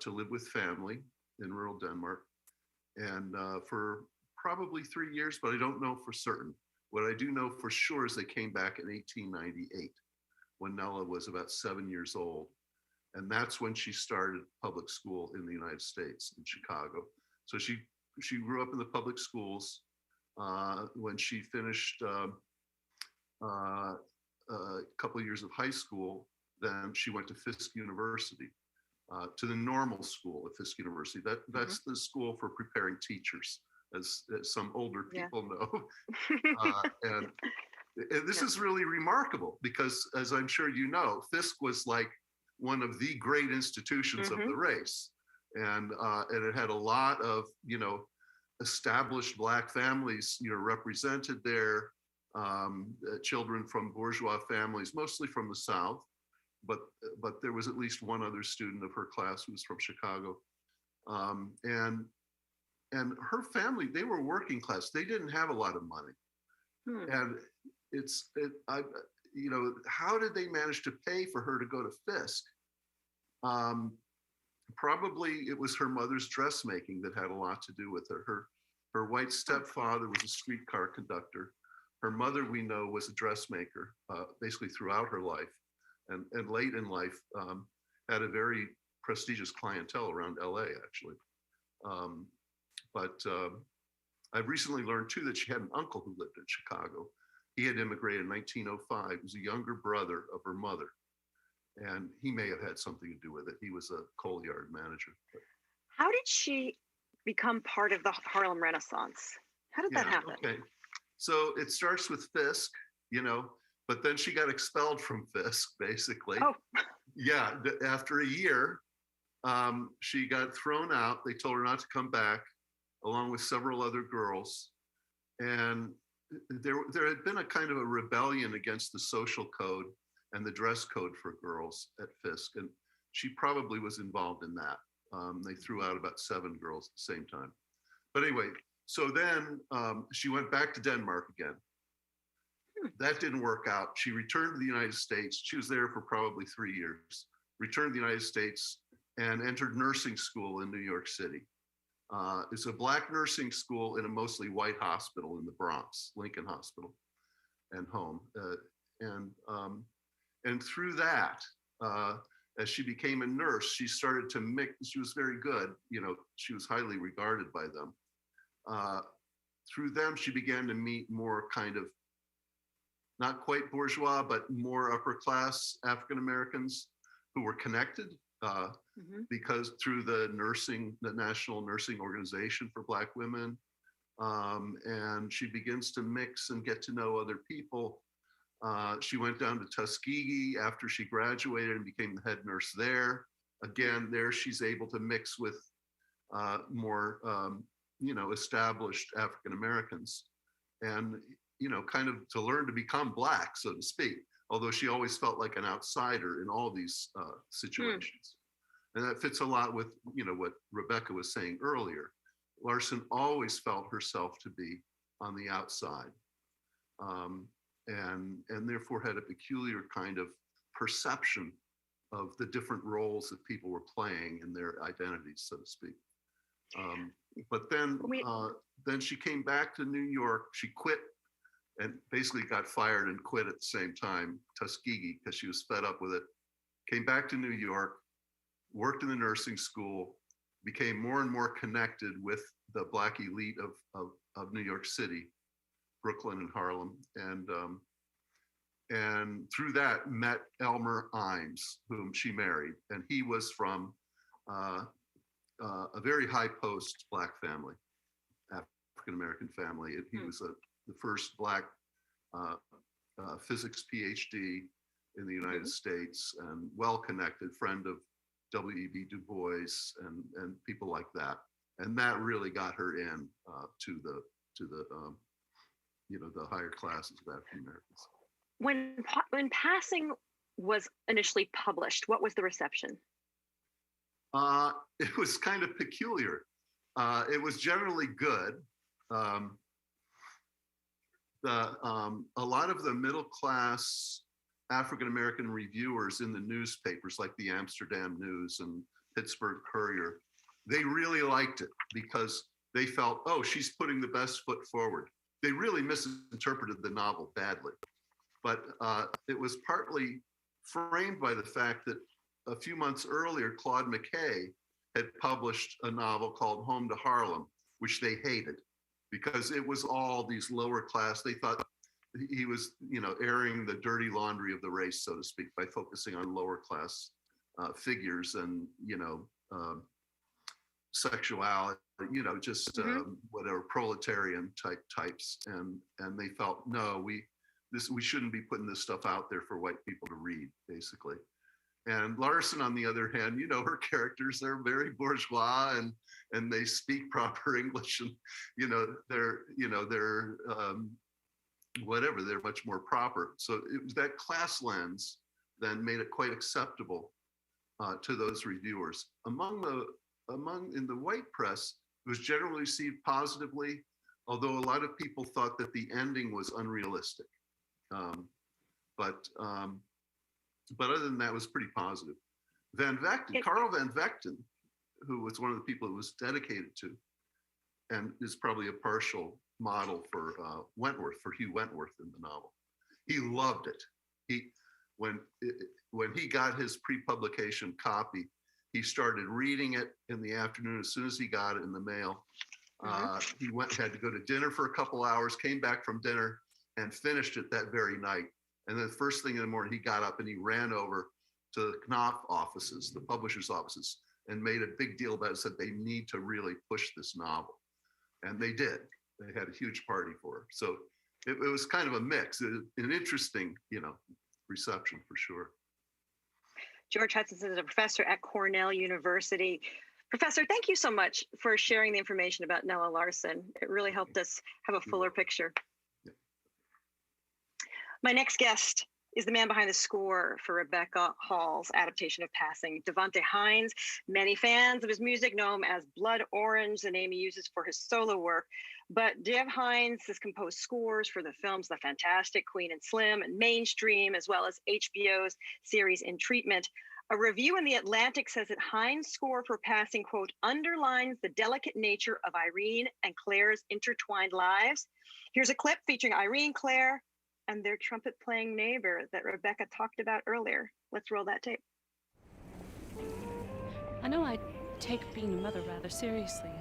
to live with family in rural Denmark, and for probably 3 years, but I don't know for certain. What I do know for sure is they came back in 1898 when Nella was about 7 years old. And that's when she started public school in the United States, in Chicago. So she grew up in the public schools. When she finished a couple of years of high school, then she went to Fisk University, to the normal school at Fisk University. That's the school for preparing teachers, as some older people know. And this is really remarkable because, as I'm sure you know, Fisk was like one of the great institutions of the race. And it had a lot of, established Black families, represented there, children from bourgeois families, mostly from the South. But there was at least one other student of her class who was from Chicago. And her family, they were working class. They didn't have a lot of money. And how did they manage to pay for her to go to Fisk? Probably it was her mother's dressmaking that had a lot to do with her. Her white stepfather was a streetcar conductor. Her mother, we know, was a dressmaker, basically throughout her life. And late in life, had a very prestigious clientele around LA, actually. But I've recently learned too that she had an uncle who lived in Chicago. He had immigrated in 1905. He was a younger brother of her mother. And he may have had something to do with it. He was a coal yard manager. How did she become part of the Harlem Renaissance? How did that happen? Okay. So it starts with Fisk, but then she got expelled from Fisk, basically. Oh. Yeah, after a year, she got thrown out. They told her not to come back, along with several other girls. And there had been a kind of a rebellion against the social code and the dress code for girls at Fisk. And she probably was involved in that. They threw out about 7 girls at the same time. But anyway, so then she went back to Denmark again. That didn't work out. She returned to the United States. She was there for probably 3 years, returned to the United States and entered nursing school in New York City. It's a Black nursing school in a mostly white hospital in the Bronx, Lincoln Hospital and Home. And through that, as she became a nurse, she started to mix. She was very good. She was highly regarded by them. Through them, she began to meet more kind of, not quite bourgeois, but more upper class African Americans who were connected because through the National Nursing Organization for Black Women, and she begins to mix and get to know other people. She went down to Tuskegee after she graduated and became the head nurse there. Again, there she's able to mix with more, established African Americans, and kind of to learn to become Black, so to speak. Although she always felt like an outsider in all these situations, and that fits a lot with what Rebecca was saying earlier. Larsen always felt herself to be on the outside, and therefore had a peculiar kind of perception of the different roles that people were playing in their identities, so to speak. But then she came back to New York. She quit and basically got fired and quit at the same time, Tuskegee, because she was fed up with it. Came back to New York, worked in the nursing school, became more and more connected with the Black elite of New York City, Brooklyn and Harlem. And through that met Elmer Imes, whom she married. And he was from a very high post Black family, African-American family. He was the first Black physics PhD in the United States, and well-connected friend of W.E.B. Du Bois and people like that. And that really got her in to the higher classes of African Americans. When Passing was initially published, what was the reception? It was kind of peculiar. It was generally good. A lot of the middle class African American reviewers in the newspapers, like the Amsterdam News and Pittsburgh Courier, they really liked it because they felt, oh, she's putting the best foot forward. They really misinterpreted the novel badly. But it was partly framed by the fact that a few months earlier, Claude McKay had published a novel called Home to Harlem, which they hated because it was all these lower class. They thought he was, airing the dirty laundry of the race, so to speak, by focusing on lower class figures and, sexuality, whatever, proletarian types. And they felt, no, we shouldn't be putting this stuff out there for white people to read, basically. And Larsen, on the other hand, her characters are very bourgeois and they speak proper English, and they're whatever, they're much more proper. So it was that class lens then made it quite acceptable to those reviewers. In the white press, it was generally received positively, although a lot of people thought that the ending was unrealistic. But other than that, it was pretty positive. Carl Van Vechten, who was one of the people it was dedicated to, and is probably a partial model for Hugh Wentworth in the novel. He loved it. When he got his pre-publication copy, he started reading it in the afternoon as soon as he got it in the mail. He had to go to dinner for a couple hours, came back from dinner, and finished it that very night. And then the first thing in the morning, he got up and he ran over to the Knopf offices, the publisher's offices, and made a big deal about it, said they need to really push this novel. And they did. They had a huge party for her. So it was kind of a mix, an interesting, reception for sure. George Hudson is a professor at Cornell University. Professor, thank you so much for sharing the information about Nella Larsen. It really helped us have a fuller picture. My next guest is the man behind the score for Rebecca Hall's adaptation of Passing, Dev Hynes. Many fans of his music know him as Blood Orange, the name he uses for his solo work. But Dev Hynes has composed scores for the films The Fantastic, Queen and Slim, and Mainstream, as well as HBO's series In Treatment. A review in The Atlantic says that Hynes' score for Passing, quote, underlines the delicate nature of Irene and Claire's intertwined lives. Here's a clip featuring Irene, Claire, and their trumpet-playing neighbor that Rebecca talked about earlier. Let's roll that tape. I know I take being a mother rather seriously.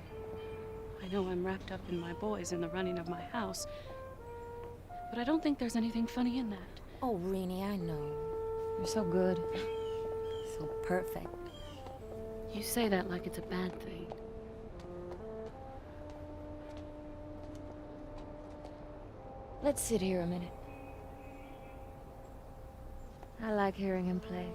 I know I'm wrapped up in my boys and the running of my house, but I don't think there's anything funny in that. Oh, Renee, I know. You're so good. So perfect. You say that like it's a bad thing. Let's sit here a minute. I like hearing him play.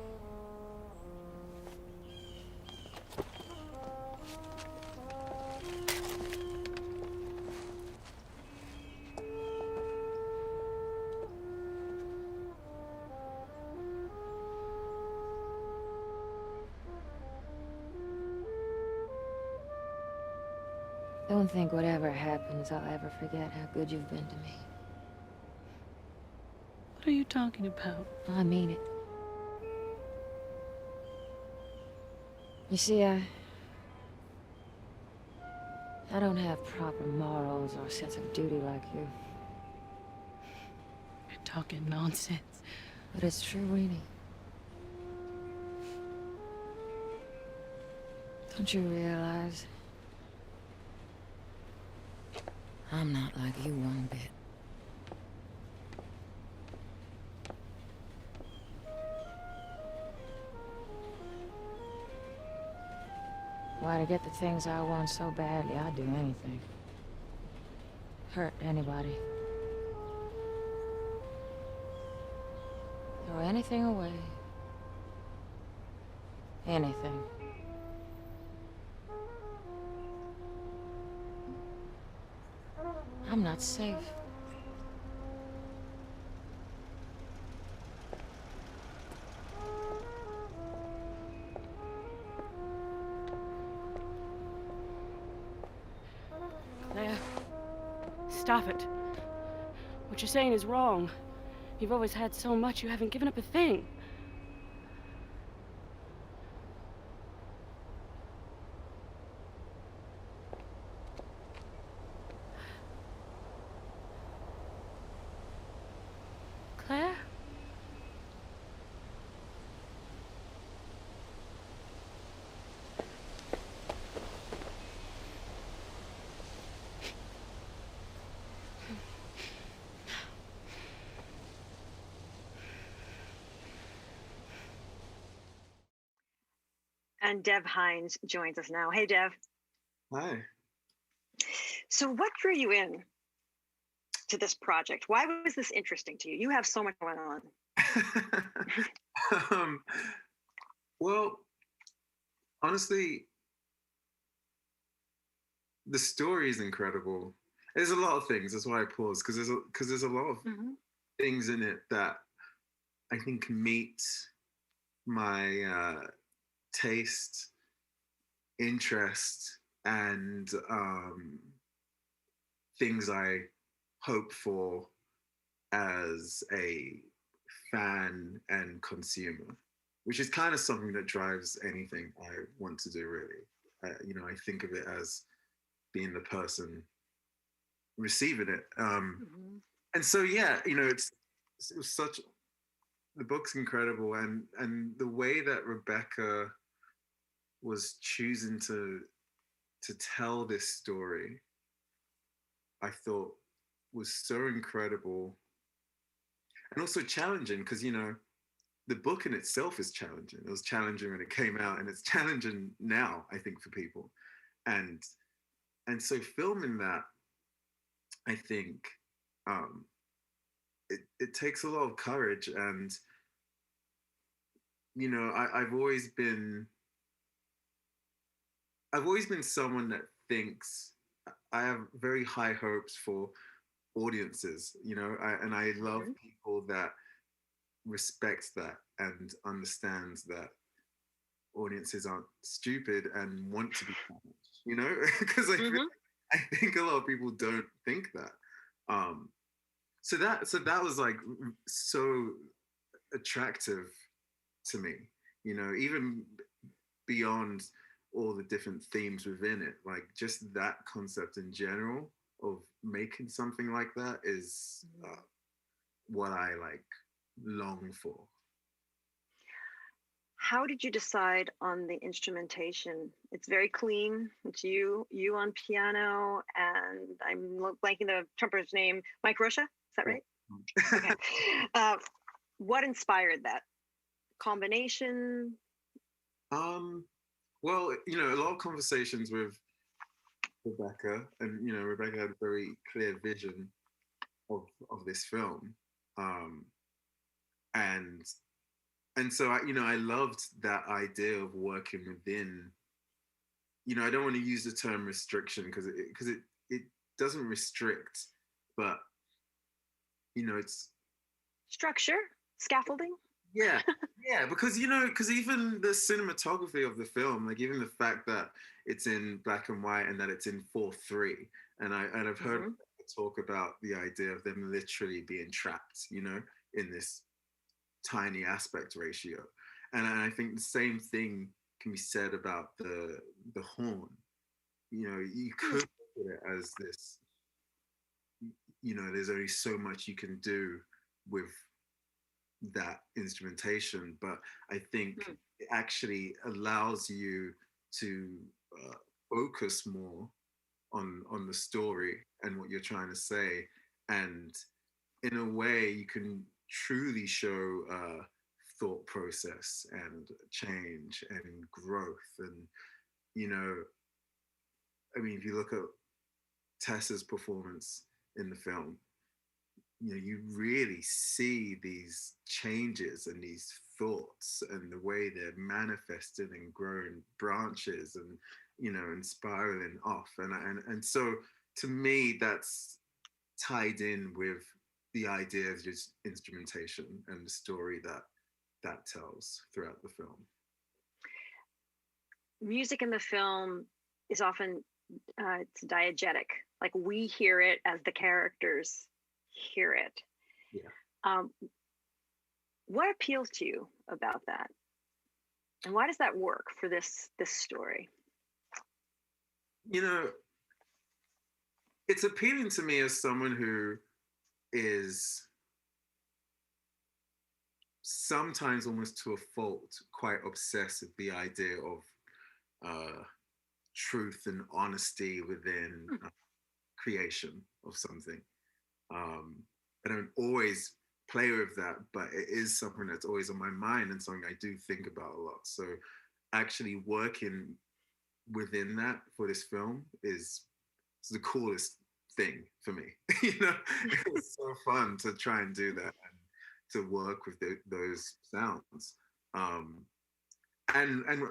Don't think whatever happens, I'll ever forget how good you've been to me. What are you talking about? I mean it. You see, I don't have proper morals or sense of duty like you. You're talking nonsense. But it's true, Weenie. Don't you realize? I'm not like you one bit. Why, to get the things I want so badly, I'd do anything. Hurt anybody. Throw anything away. Anything. I'm not safe. Claire, stop it. What you're saying is wrong. You've always had so much, you haven't given up a thing. Claire? And Dev Hynes joins us now. Hey, Dev. Hi. So what drew you in to this project? Why was this interesting to you? You have so much going on. Well, honestly, the story is incredible. There's a lot of things. That's why I paused, because there's a lot of things in it that I think meet my taste, interest, and things I hope for as a fan and consumer, which is kind of something that drives anything I want to do, really. I think of it as being the person receiving it. And so, yeah, it was such, the book's incredible. And the way that Rebecca was choosing to tell this story, I thought was so incredible and also challenging, because the book in itself is challenging. It was challenging when it came out, and it's challenging now, I think, for people. And so filming that, I think it takes a lot of courage. And I've always been someone that thinks, I have very high hopes for audiences, and I love people that respect that and understands that audiences aren't stupid and want to be challenged, because I think a lot of people don't think that. So that was like so attractive to me, even beyond all the different themes within it. Like, just that concept in general of making something like that is what I long for. How did you decide on the instrumentation? It's very clean. It's you on piano, and I'm blanking the trumpeter's name, Mike Rocha. Is that right? Okay. What inspired that combination? Well, a lot of conversations with Rebecca, and Rebecca had a very clear vision of this film, and so I loved that idea of working within. I don't want to use the term restriction because it doesn't restrict, but it's structure, scaffolding. Yeah, yeah, because even the cinematography of the film, like even the fact that it's in black and white and that it's in 4:3, and I've heard talk about the idea of them literally being trapped, in this tiny aspect ratio, and I think the same thing can be said about the horn. You could look at it as this. There's only so much you can do with that instrumentation, but I think it actually allows you to focus more on the story and what you're trying to say, and in a way you can truly show thought process and change and growth. And if you look at Tessa's performance in the film, you really see these changes and these thoughts and the way they're manifested and growing branches and and spiraling off, and so to me that's tied in with the idea of just instrumentation and the story that tells throughout the film. Music in the film is often it's diegetic, like we hear it as the characters hear it. Yeah. What appeals to you about that, and why does that work for this story? It's appealing to me as someone who is sometimes almost to a fault quite obsessed with the idea of truth and honesty within creation of something. I don't always play with that, but it is something that's always on my mind and something I do think about a lot. So actually working within that for this film is the coolest thing for me. It was so fun to try and do that and to work with those sounds. And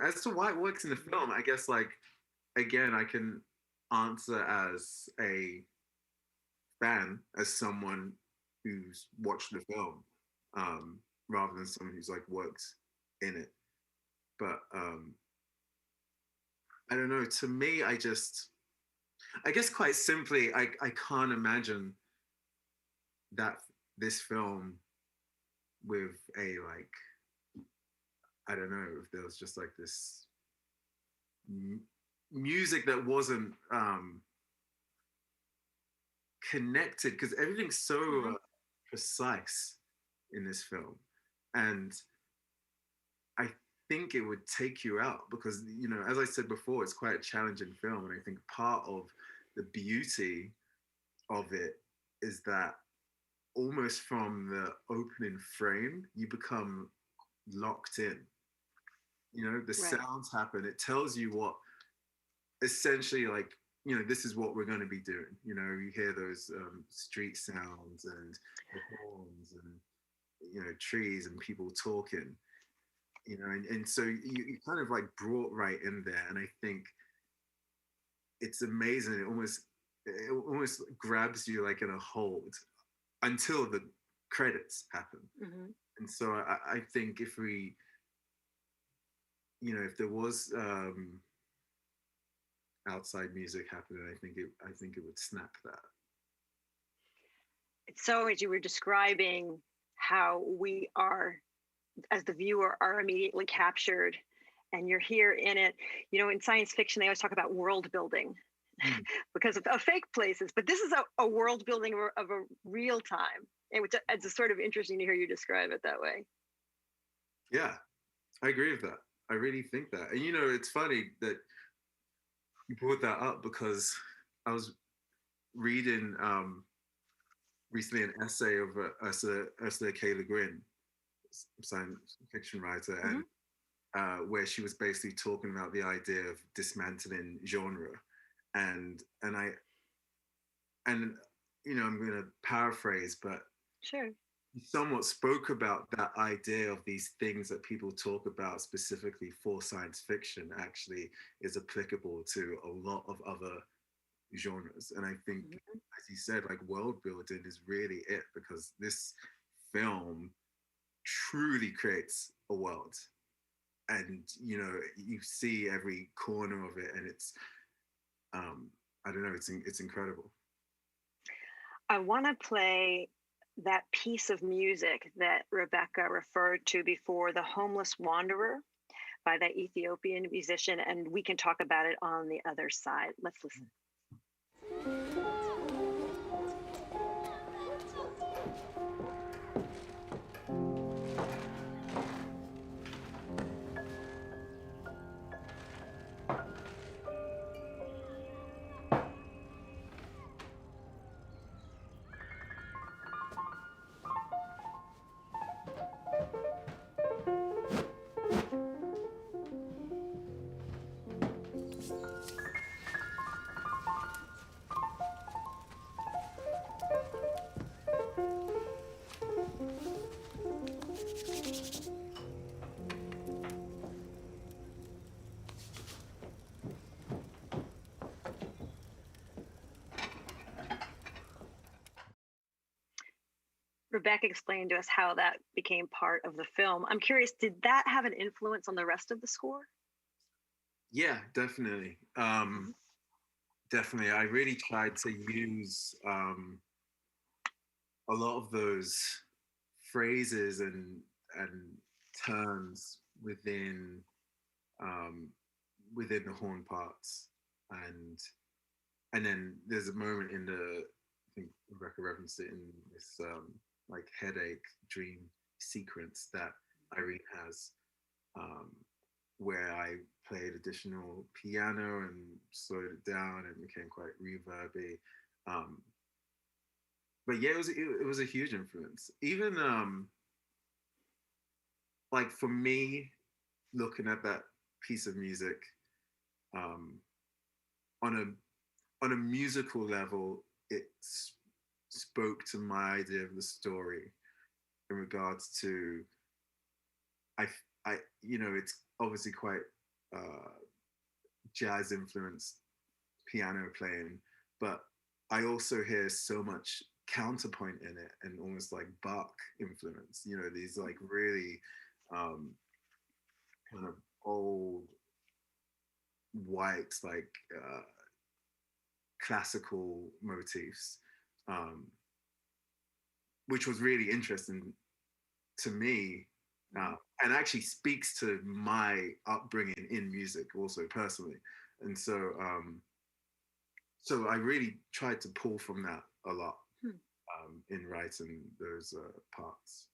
as to why it works in the film, I guess, like, again, I can answer as a fan, as someone who's watched the film, rather than someone who's like worked in it. But I don't know, to me, I guess quite simply, I can't imagine that this film with a, like, I don't know, if there was just like this music that wasn't connected, because everything's so precise in this film. And I think it would take you out because, as I said before, it's quite a challenging film. And I think part of the beauty of it is that almost from the opening frame, you become locked in. The sounds happen. It tells you what, essentially, like, this is what we're going to be doing. You hear those street sounds and the horns and, trees and people talking, and so you kind of like brought right in there. And I think it's amazing. It almost grabs you like in a hold until the credits happen. And so I think if we, if there was outside music happening, I think it would snap that. So as you were describing how we are, as the viewer, are immediately captured, and you're here in it. In science fiction, they always talk about world building because of fake places, but this is a world building of a real time. And it's sort of interesting to hear you describe it that way. Yeah, I agree with that. I really think that. And it's funny that you brought that up because I was reading recently an essay of Ursula K. Le Guin, science fiction writer, where she was basically talking about the idea of dismantling genre, and you know, I'm going to paraphrase, but sure, he somewhat spoke about that idea of these things that people talk about specifically for science fiction actually is applicable to a lot of other genres. And I think, as you said, like world building is really it, because this film truly creates a world. And, you know, you see every corner of it, and it's, I don't know, it's incredible. I want to play that piece of music that Rebecca referred to before, The Homeless Wanderer by that Ethiopian musician, and we can talk about it on the other side. Let's listen. Rebecca explained to us how that became part of the film. I'm curious, did that have an influence on the rest of the score? Yeah, definitely. Definitely. I really tried to use a lot of those phrases and terms within the horn parts, and then there's a moment in the, I think Rebecca referenced it in this like headache dream sequence that Irene has, where I played additional piano and slowed it down and became quite reverby. But yeah, it was a huge influence. Even like for me, looking at that piece of music, on a musical level, it spoke to my idea of the story in regards to, I you know, it's obviously quite jazz influenced piano playing, but I also hear so much counterpoint in it and almost like Bach influence, you know, these like really kind of old white like classical motifs, which was really interesting to me, and actually speaks to my upbringing in music also personally. And so so I really tried to pull from that a lot in writing those parts.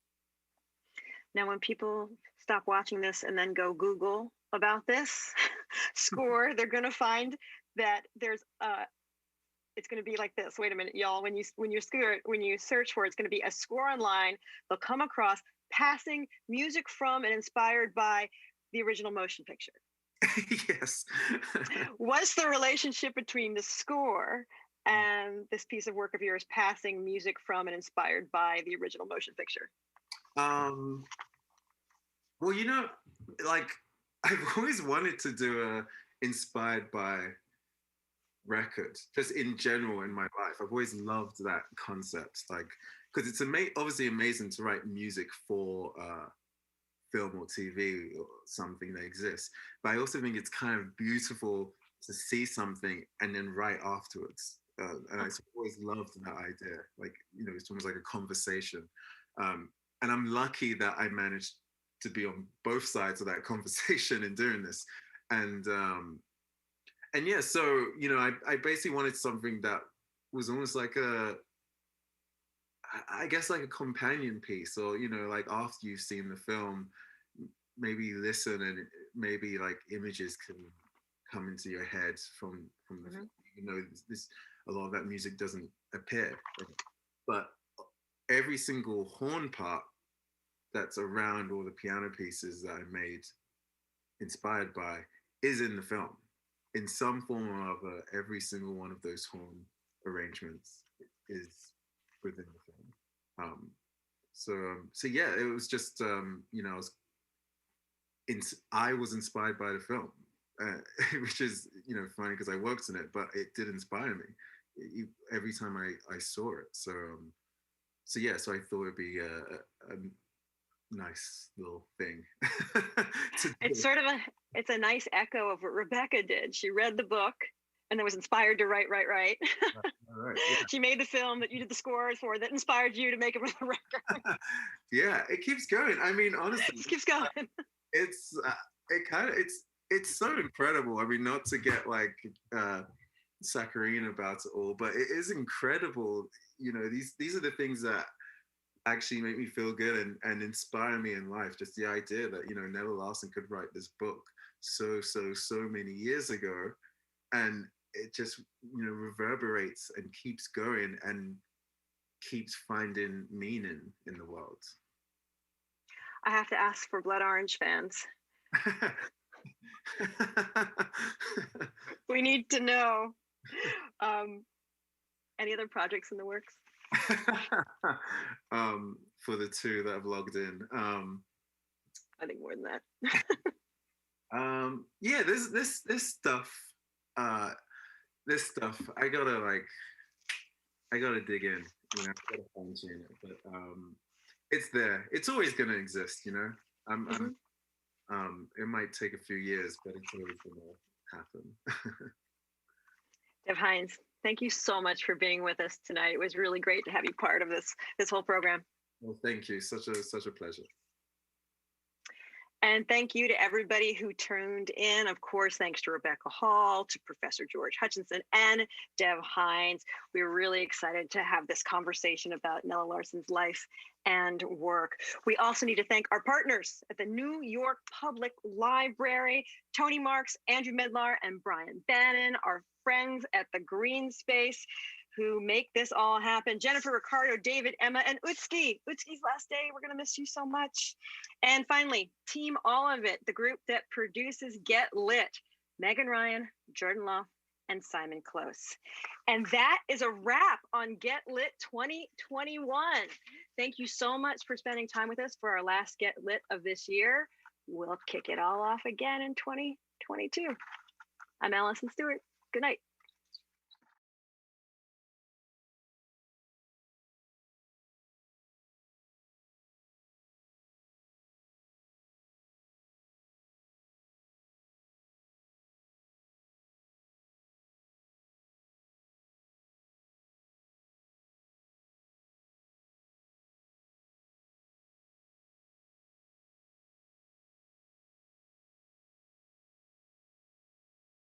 Now, when people stop watching this and then go Google about this score, they're going to find that there's it's going to be like this. Wait a minute, y'all. When you search for it, it's going to be a score online. They'll come across passing music from and inspired by the original motion picture. Yes. What's the relationship between the score and this piece of work of yours passing music from and inspired by the original motion picture? Well, you know, like I've always wanted to do a inspired by record, just in general in my life. I've always loved that concept, like, because it's obviously amazing to write music for film or TV or something that exists. But I also think it's kind of beautiful to see something and then write afterwards. And I always loved that idea. Like, you know, it's almost like a conversation. And I'm lucky that I managed to be on both sides of that conversation in doing this. And yeah, so, you know, I basically wanted something that was almost like I guess like a companion piece, or, you know, like after you've seen the film, maybe listen and maybe like images can come into your head from the film. You know, a lot of that music doesn't appear, but every single horn part that's around all the piano pieces that I made inspired by is in the film. In some form or other, every single one of those horn arrangements is within the film. So yeah, it was just, you know, I was inspired by the film, which is, you know, funny because I worked in it, but it did inspire me every time I saw it. So yeah, so I thought it'd be a nice little thing. It's sort of it's a nice echo of what Rebecca did. She read the book and then was inspired to write. Right, yeah. She made the film that you did the scores for that inspired you to make it for the record. Yeah, it keeps going. I mean, honestly, it keeps going. It's it's so incredible. I mean, not to get like saccharine about it all, but it is incredible. You know, these are the things that actually make me feel good and inspire me in life. Just the idea that, you know, Nella Larsen could write this book so many years ago, and it just, you know, reverberates and keeps going and keeps finding meaning in the world. I have to ask for Blood Orange fans. We need to know. Any other projects in the works? For the two that have logged in, I think more than that. Yeah, this stuff I gotta dig in, you know, I gotta fine tune it, but it's there. It's always gonna exist, you know. It might take a few years, but it's always gonna happen. Dev Hynes, thank you so much for being with us tonight. It was really great to have you part of this whole program. Well, thank you. Such a pleasure. And thank you to everybody who tuned in. Of course, thanks to Rebecca Hall, to Professor George Hutchinson, and Dev Hynes. We were really excited to have this conversation about Nella Larsen's life and work. We also need to thank our partners at the New York Public Library, Tony Marks, Andrew Medlar, and Brian Bannon, our friends at the Green Space, who make this all happen. Jennifer, Ricardo, David, Emma, and Utski. Utski's last day. We're going to miss you so much. And finally, Team All of It, the group that produces Get Lit. Megan Ryan, Jordan Law, and Simon Close. And that is a wrap on Get Lit 2021. Thank you so much for spending time with us for our last Get Lit of this year. We'll kick it all off again in 2022. I'm Alison Stewart. Good night.